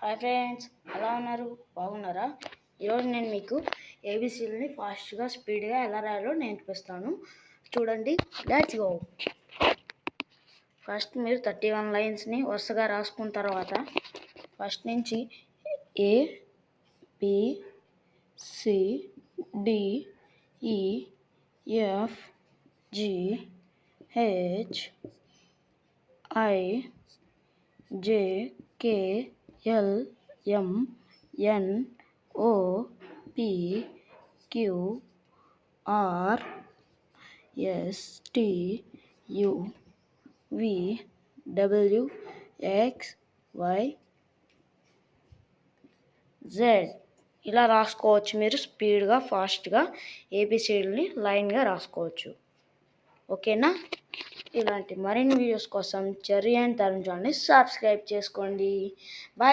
Hi friends, ఎలా ఉన్నారు? బాగున్నారా? ఈరోజు నేను మీకు ఏబీసీలని ఫాస్ట్గా స్పీడ్గా ఎలా రాయాలో నేర్పిస్తాను. చూడండి, లెట్స్ గో. ఫస్ట్ మీరు 31 లైన్స్ని వరుసగా రాసుకున్న తర్వాత ఫస్ట్ నుంచి A B C D E F G H I J K L M N O P Q R S T U V W X Y Z ఇలా రాసుకోవచ్చు. మీరు స్పీడ్గా ఫాస్ట్గా ఏబిసిడ్ని లైన్గా రాసుకోవచ్చు. ఓకేనా? ఇలాంటి మరిన్ని వీడియోస్ కోసం చెర్రీ అండ్ తరుణ్ ఛానల్ని సబ్స్క్రైబ్ చేసుకోండి. బాయ్.